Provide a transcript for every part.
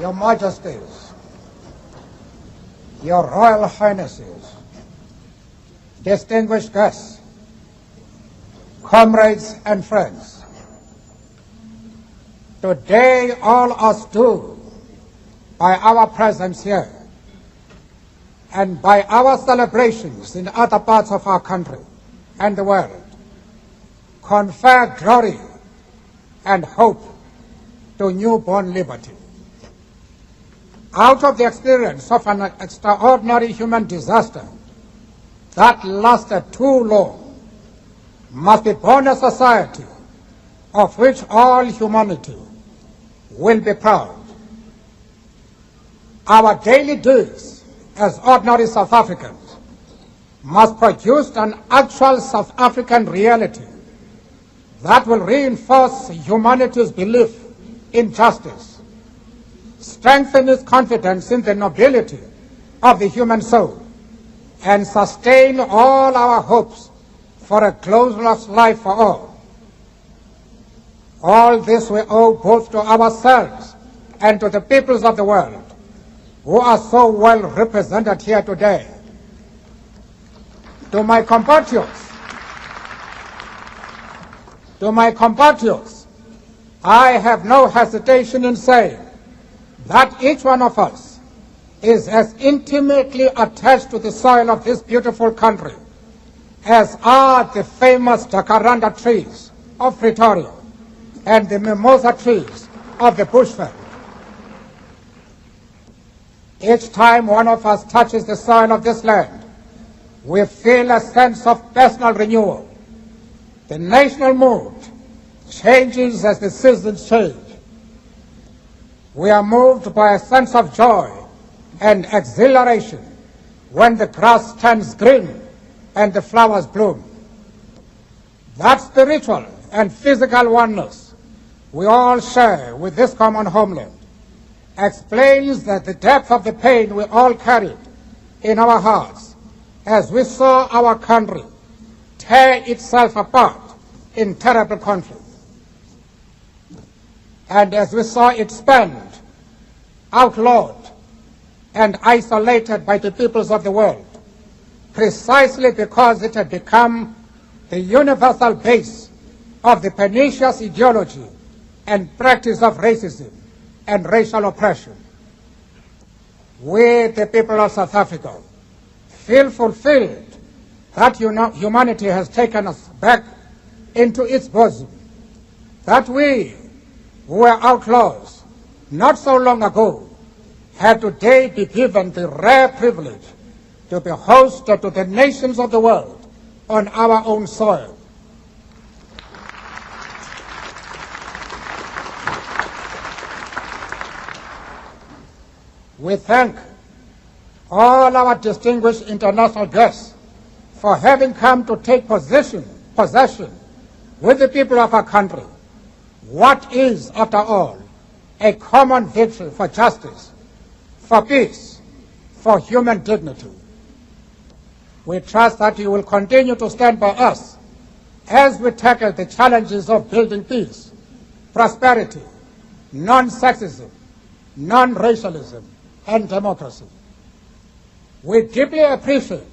Your Majesties, Your Royal Highnesses, distinguished guests, comrades and friends, today all us do, by our presence here and by our celebrations in other parts of our country and the world, confer glory and hope to newborn liberty. Out of the experience of an extraordinary human disaster that lasted too long, must be born a society of which all humanity will be proud. Our daily deeds as ordinary South Africans must produce an actual South African reality that will reinforce humanity's belief in justice, strengthen its confidence in the nobility of the human soul, and sustain all our hopes for a glorious life for all. All this we owe both to ourselves and to the peoples of the world who are so well represented here today. To my compatriots, I have no hesitation in saying that each one of us is as intimately attached to the soil of this beautiful country as are the famous jacaranda trees of Pretoria and the mimosa trees of the bushveld. Each time one of us touches the soil of this land, we feel a sense of personal renewal. The national mood changes as the seasons change. We are moved by a sense of joy and exhilaration when the grass turns green and the flowers bloom. That spiritual and physical oneness we all share with this common homeland explains that the depth of the pain we all carried in our hearts as we saw our country tear itself apart in terrible conflict, and as we saw it spent, outlawed, and isolated by the peoples of the world, precisely because it had become the universal base of the pernicious ideology and practice of racism and racial oppression. We, the people of South Africa, feel fulfilled that humanity has taken us back into its bosom, that we, who were outlaws not so long ago, have today been given the rare privilege to be hosted to the nations of the world on our own soil. We thank all our distinguished international guests for having come to take possession with the people of our country what is, after all, a common victory for justice, for peace, for human dignity. We trust that you will continue to stand by us as we tackle the challenges of building peace, prosperity, non-sexism, non-racialism, and democracy. We deeply appreciate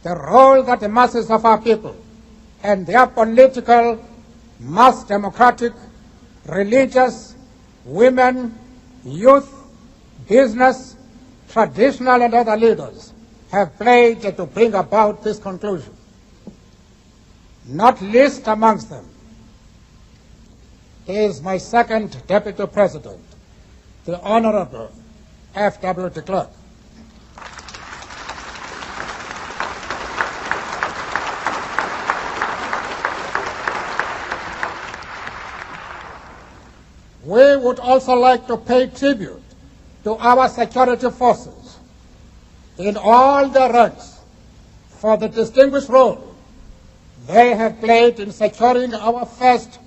the role that the masses of our people and their political, mass democratic, religious, women, youth, business, traditional and other leaders have played to bring about this conclusion. Not least amongst them is my second Deputy President, the Honorable F.W. de Klerk. We would also like to pay tribute to our security forces in all their ranks for the distinguished role they have played in securing our first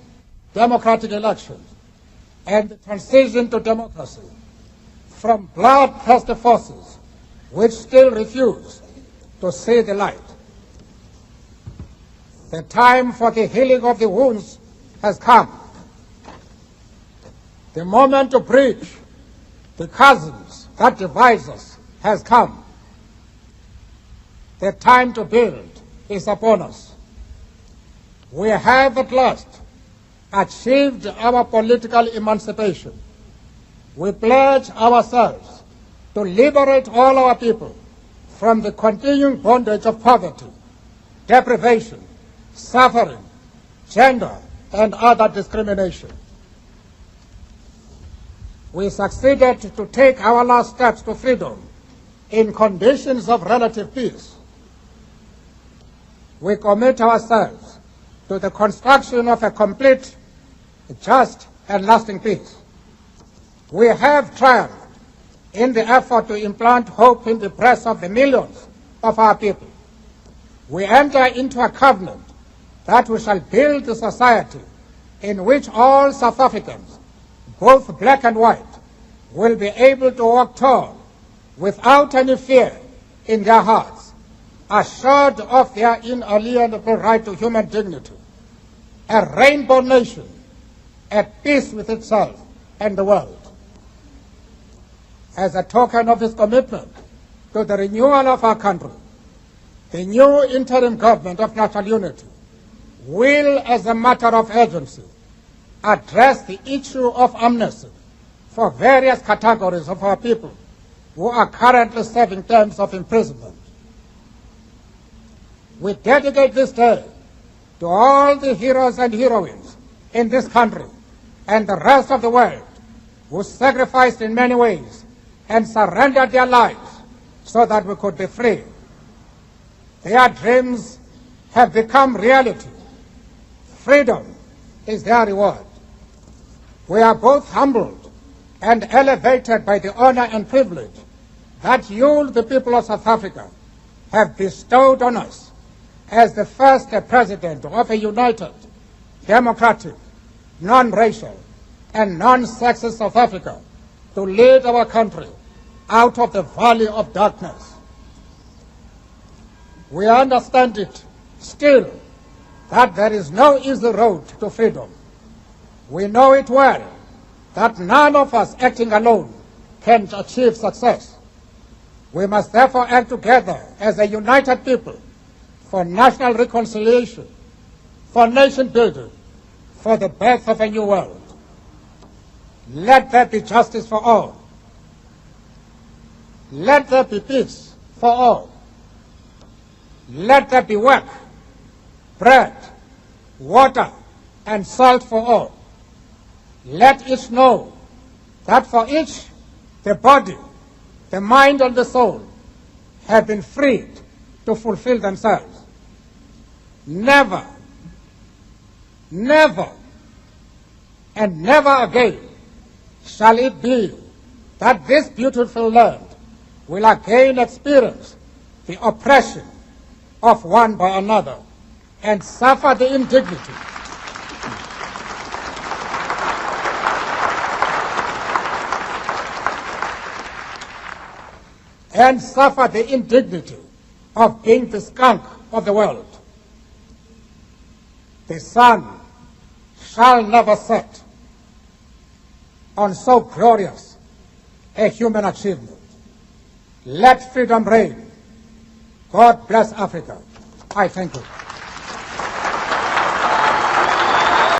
democratic elections and the transition to democracy from bloodthirsty forces which still refuse to see the light. The time for the healing of the wounds has come. The moment to bridge The chasms that divide us has come. The time to build is upon us. We have at last achieved our political emancipation. We pledge ourselves to liberate all our people from the continuing bondage of poverty, deprivation, suffering, gender, and other discrimination. We succeeded to take our last steps to freedom in conditions of relative peace. We commit ourselves to the construction of a complete, just, and lasting peace. We have triumphed in the effort to implant hope in the breasts of the millions of our people. We enter into a covenant that we shall build a society in which all South Africans, both black and white, will be able to walk tall without any fear in their hearts, assured of their inalienable right to human dignity, a rainbow nation at peace with itself and the world. As a token of this commitment to the renewal of our country, the new interim government of national unity will, as a matter of urgency, address the issue of amnesty for various categories of our people who are currently serving terms of imprisonment. We dedicate this day to all the heroes and heroines in this country and the rest of the world who sacrificed in many ways and surrendered their lives so that we could be free. Their dreams have become reality. Freedom is their reward. We are both humbled and elevated by the honor and privilege that you, the people of South Africa, have bestowed on us as the first president of a united, democratic, non-racial, and non-sexist South Africa to lead our country out of the valley of darkness. We understand it still that there is no easy road to freedom. We know it well that none of us acting alone can achieve success. We must therefore act together as a united people for national reconciliation, for nation building, for the birth of a new world. Let there be justice for all. Let there be peace for all. Let there be work, bread, water, and salt for all. Let each know that for each, the body, the mind, and the soul have been freed to fulfill themselves. Never, never, and never again shall it be that this beautiful land will again experience the oppression of one by another and suffer the indignity of being the skunk of the world. The sun shall never set on so glorious a human achievement. Let freedom reign. God bless Africa. I thank you.